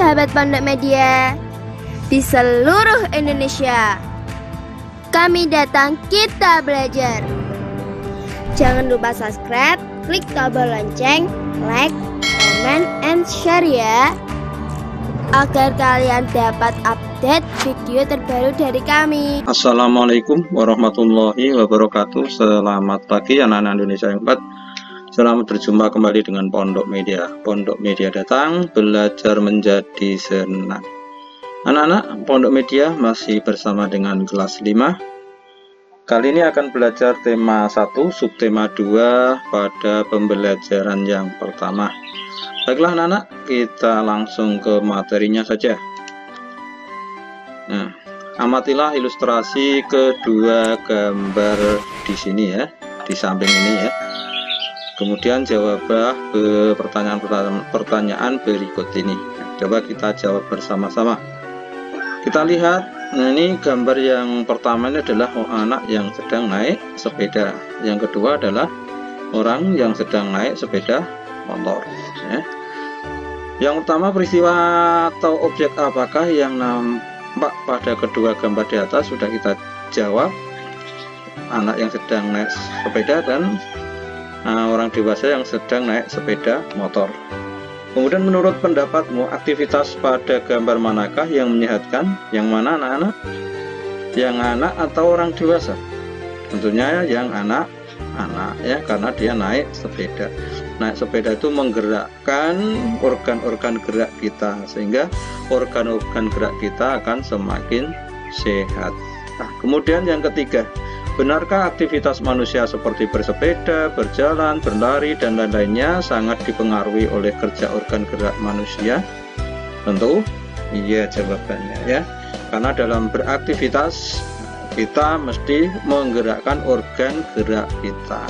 sahabat Pondok Media di seluruh Indonesia. Kami datang, kita belajar. Jangan lupa subscribe, klik tombol lonceng, like, comment, and share ya, agar kalian dapat update video terbaru dari kami. Assalamualaikum warahmatullahi wabarakatuh. Selamat pagi anak-anak Indonesia yang hebat. Selamat berjumpa kembali dengan Pondok Media. Pondok Media datang, belajar menjadi senang. Anak-anak, Pondok Media masih bersama dengan kelas 5. Kali ini akan belajar tema 1, subtema 2 pada pembelajaran yang pertama. Baiklah anak-anak, kita langsung ke materinya saja. Nah, amatilah ilustrasi kedua gambar di sini ya, di samping ini ya. Kemudian jawablah pertanyaan berikut ini. Coba kita jawab bersama-sama. Kita lihat, nah ini gambar yang pertama ini adalah anak yang sedang naik sepeda. Yang kedua adalah orang yang sedang naik sepeda motor. Ya. Yang pertama, peristiwa atau objek apakah yang nampak pada kedua gambar di atas? Sudah kita jawab. Anak yang sedang naik sepeda dan orang dewasa yang sedang naik sepeda motor. Kemudian menurut pendapatmu, aktivitas pada gambar manakah yang menyehatkan? Yang mana anak-anak? Yang anak atau orang dewasa? Tentunya yang anak ya, karena dia naik sepeda. Naik sepeda itu menggerakkan organ-organ gerak kita, sehingga organ-organ gerak kita akan semakin sehat. Nah, kemudian yang ketiga, benarkah aktivitas manusia seperti bersepeda, berjalan, berlari, dan lain-lainnya sangat dipengaruhi oleh kerja organ gerak manusia? Tentu iya jawabannya ya. Karena dalam beraktivitas kita mesti menggerakkan organ gerak kita,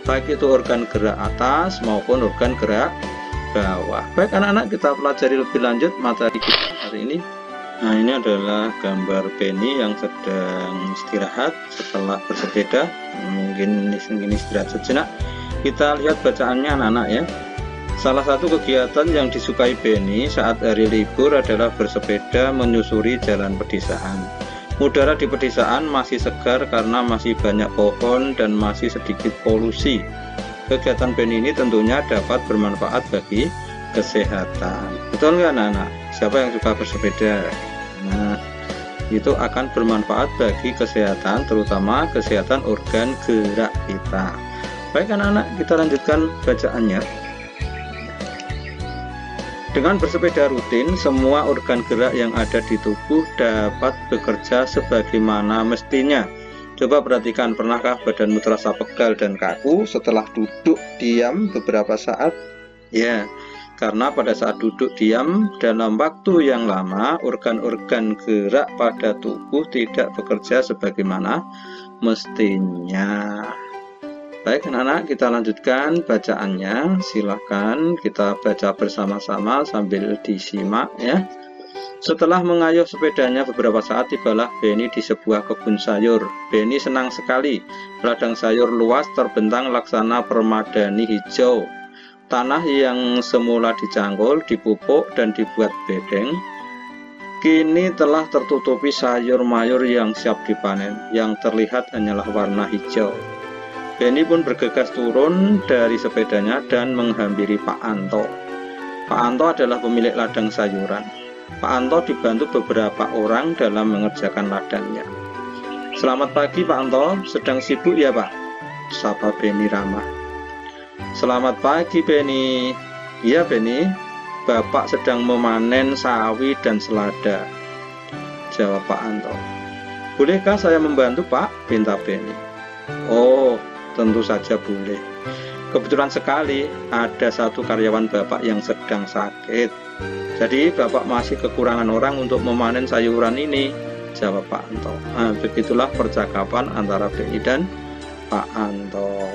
baik itu organ gerak atas maupun organ gerak bawah. Baik anak-anak, kita pelajari lebih lanjut materi kita hari ini. Nah, ini adalah gambar Benny yang sedang istirahat setelah bersepeda. Mungkin ini istirahat sejenak. Kita lihat bacaannya anak-anak ya. Salah satu kegiatan yang disukai Benny saat hari libur adalah bersepeda menyusuri jalan pedesaan. Udara di pedesaan masih segar karena masih banyak pohon dan masih sedikit polusi. Kegiatan Benny ini tentunya dapat bermanfaat bagi kesehatan. Betul nggak anak-anak? Siapa yang suka bersepeda? Nah, itu akan bermanfaat bagi kesehatan, terutama kesehatan organ gerak kita. Baik anak-anak, kita lanjutkan bacaannya. Dengan bersepeda rutin, semua organ gerak yang ada di tubuh dapat bekerja sebagaimana mestinya. Coba perhatikan, pernahkah badanmu terasa pegal dan kaku setelah duduk diam beberapa saat? Ya, karena pada saat duduk diam dalam waktu yang lama, organ-organ gerak pada tubuh tidak bekerja sebagaimana mestinya. Baik anak-anak, kita lanjutkan bacaannya. Silahkan kita baca bersama-sama sambil disimak ya. Setelah mengayuh sepedanya beberapa saat, tibalah Benny di sebuah kebun sayur. Benny senang sekali. Ladang sayur luas terbentang laksana permadani hijau. Tanah yang semula dicangkul, dipupuk, dan dibuat bedeng, kini telah tertutupi sayur mayur yang siap dipanen. Yang terlihat hanyalah warna hijau. Benny pun bergegas turun dari sepedanya dan menghampiri Pak Anto. Pak Anto adalah pemilik ladang sayuran. Pak Anto dibantu beberapa orang dalam mengerjakan ladangnya. Selamat pagi Pak Anto, sedang sibuk ya Pak? Sapa Benny ramah. Selamat pagi Benny. Iya Benny, Bapak sedang memanen sawi dan selada, jawab Pak Anto. Bolehkah saya membantu Pak? Pinta Benny. Oh, tentu saja boleh. Kebetulan sekali ada satu karyawan Bapak yang sedang sakit. Jadi Bapak masih kekurangan orang untuk memanen sayuran ini, jawab Pak Anto. Nah, begitulah percakapan antara Benny dan Pak Anto.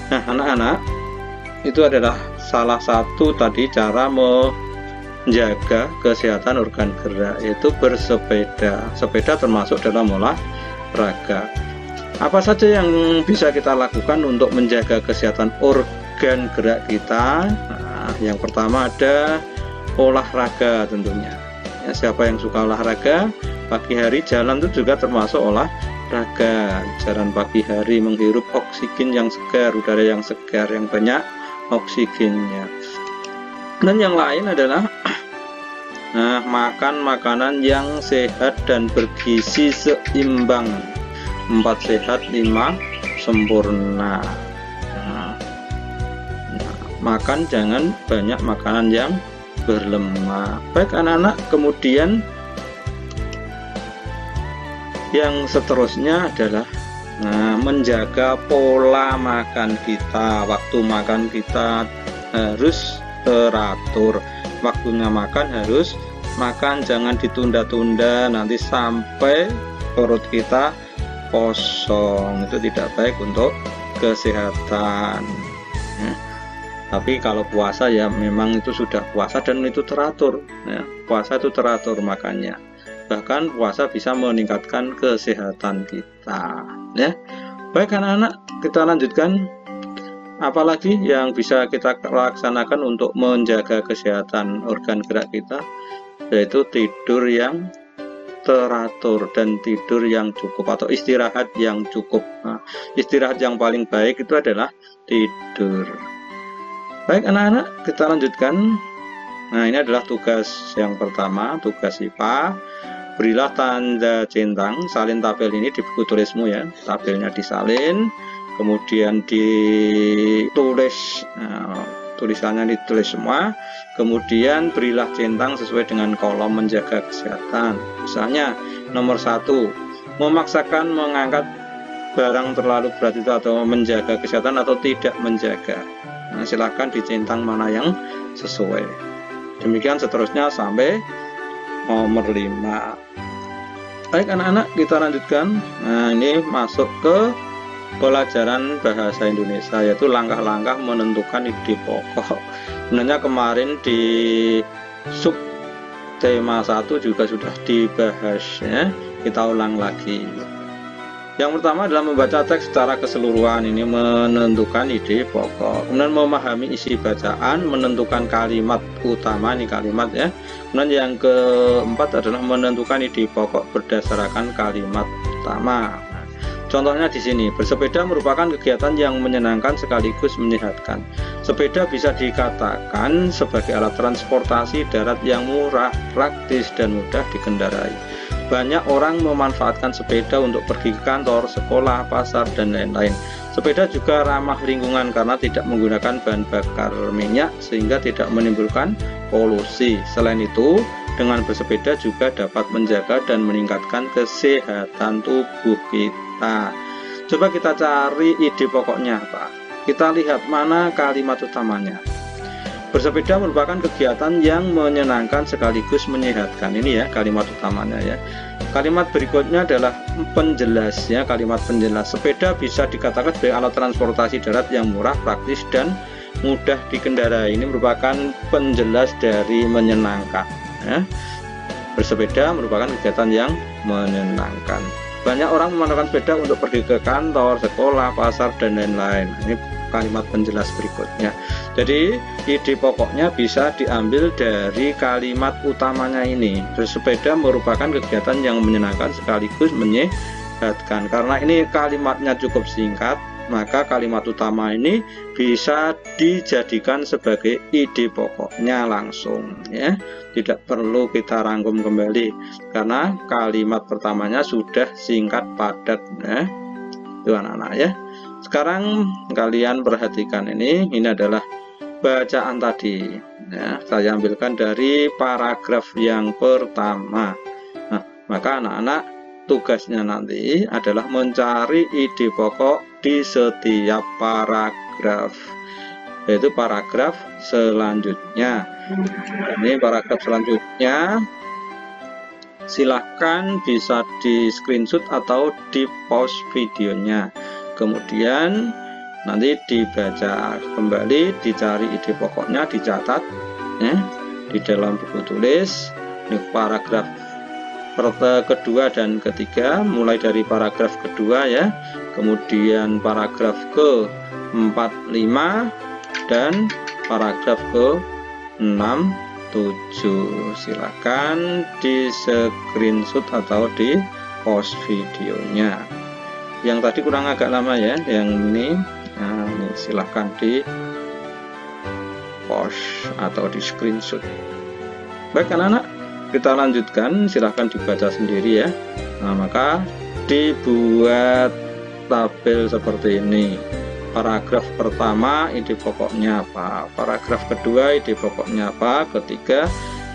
Nah anak-anak, itu adalah salah satu tadi cara menjaga kesehatan organ gerak, yaitu bersepeda. Sepeda termasuk dalam olahraga. Apa saja yang bisa kita lakukan untuk menjaga kesehatan organ gerak kita? Nah, Nah, yang pertama ada olahraga tentunya. Ya, siapa yang suka olahraga, pagi hari jalan itu juga termasuk olahraga. Jalan pagi hari menghirup oksigen yang segar, udara yang segar, yang banyak oksigennya. Dan yang lain adalah makan makanan yang sehat dan bergizi seimbang. 4 sehat, 5 sempurna. Makan jangan banyak makanan yang berlemak. Baik anak-anak, kemudian yang seterusnya adalah menjaga pola makan kita. Waktu makan kita harus teratur. Waktunya makan harus makan, jangan ditunda-tunda nanti sampai perut kita kosong. Itu tidak baik untuk kesehatan. Tapi kalau puasa ya memang itu sudah puasa dan itu teratur. Ya, puasa itu teratur makannya. Bahkan puasa bisa meningkatkan kesehatan kita. Ya, baik anak-anak, kita lanjutkan. Apalagi yang bisa kita laksanakan untuk menjaga kesehatan organ gerak kita, yaitu tidur yang teratur dan tidur yang cukup atau istirahat yang cukup. Istirahat yang paling baik itu adalah tidur. Baik anak-anak, kita lanjutkan. Ini adalah tugas yang pertama, tugas IPA. Berilah tanda centang, salin tabel ini di buku tulismu ya. Tabelnya disalin, kemudian ditulis, tulisannya ditulis semua, kemudian berilah centang sesuai dengan kolom menjaga kesehatan. Misalnya nomor 1, memaksakan mengangkat barang terlalu berat itu atau menjaga kesehatan atau tidak menjaga. Silahkan dicentang mana yang sesuai. Demikian seterusnya sampai nomor 5. Baik anak-anak, kita lanjutkan. Ini masuk ke pelajaran bahasa Indonesia, yaitu langkah-langkah menentukan ide pokok. Sebenarnya kemarin di sub tema 1 juga sudah dibahas ya. Kita ulang lagi. Yang pertama adalah membaca teks secara keseluruhan, ini menentukan ide pokok. Kemudian memahami isi bacaan, menentukan kalimat utama, ini kalimat ya. Kemudian yang keempat adalah menentukan ide pokok berdasarkan kalimat utama. Contohnya di sini, bersepeda merupakan kegiatan yang menyenangkan sekaligus menyehatkan. Sepeda bisa dikatakan sebagai alat transportasi darat yang murah, praktis, dan mudah dikendarai. Banyak orang memanfaatkan sepeda untuk pergi ke kantor, sekolah, pasar, dan lain-lain. Sepeda juga ramah lingkungan karena tidak menggunakan bahan bakar minyak sehingga tidak menimbulkan polusi. Selain itu, dengan bersepeda juga dapat menjaga dan meningkatkan kesehatan tubuh kita. Coba kita cari ide pokoknya, Pak. Kita lihat mana kalimat utamanya. Bersepeda merupakan kegiatan yang menyenangkan sekaligus menyehatkan. Ini ya kalimat utamanya ya. Kalimat berikutnya adalah penjelas ya, kalimat penjelas. Sepeda bisa dikatakan sebagai alat transportasi darat yang murah, praktis, dan mudah dikendarai. Ini merupakan penjelas dari menyenangkan ya. Bersepeda merupakan kegiatan yang menyenangkan. Banyak orang menggunakan sepeda untuk pergi ke kantor, sekolah, pasar, dan lain-lain. Ini kalimat penjelas berikutnya. Jadi ide pokoknya bisa diambil dari kalimat utamanya ini. Bersepeda merupakan kegiatan yang menyenangkan sekaligus menyehatkan. Karena ini kalimatnya cukup singkat, maka kalimat utama ini bisa dijadikan sebagai ide pokoknya langsung ya. Tidak perlu kita rangkum kembali karena kalimat pertamanya sudah singkat padat ya. Itu anak-anak ya. Sekarang kalian perhatikan ini adalah bacaan tadi ya, saya ambilkan dari paragraf yang pertama. Maka anak-anak tugasnya nanti adalah mencari ide pokok di setiap paragraf, yaitu paragraf selanjutnya. Ini paragraf selanjutnya silahkan bisa di screenshot atau di pause videonya, kemudian nanti dibaca kembali, dicari ide pokoknya, dicatat ya, di dalam buku tulis. Ini paragraf kedua dan ketiga, mulai dari paragraf kedua ya, kemudian paragraf ke 4, 5 dan paragraf ke-6, 7. Silakan di screenshot atau di post videonya. Yang tadi kurang agak lama ya, yang ini, nah, ini silahkan di post atau di screenshot. Baik anak-anak, kita lanjutkan, silahkan dibaca sendiri ya. Nah, maka dibuat tabel seperti ini. Paragraf pertama ide pokoknya apa, paragraf kedua ide pokoknya apa, ketiga,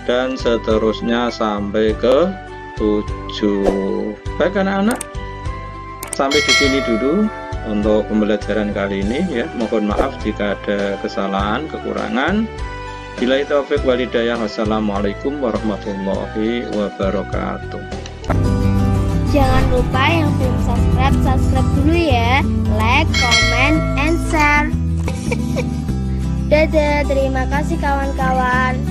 dan seterusnya sampai ke 7. Baik anak-anak, sampai di sini dulu untuk pembelajaran kali ini ya. Mohon maaf jika ada kesalahan, kekurangan. Billahi taufik wal hidayah. Wassalamualaikum warahmatullahi wabarakatuh. Jangan lupa yang belum subscribe dulu ya. Like, comment, and share. Dadah, terima kasih kawan-kawan.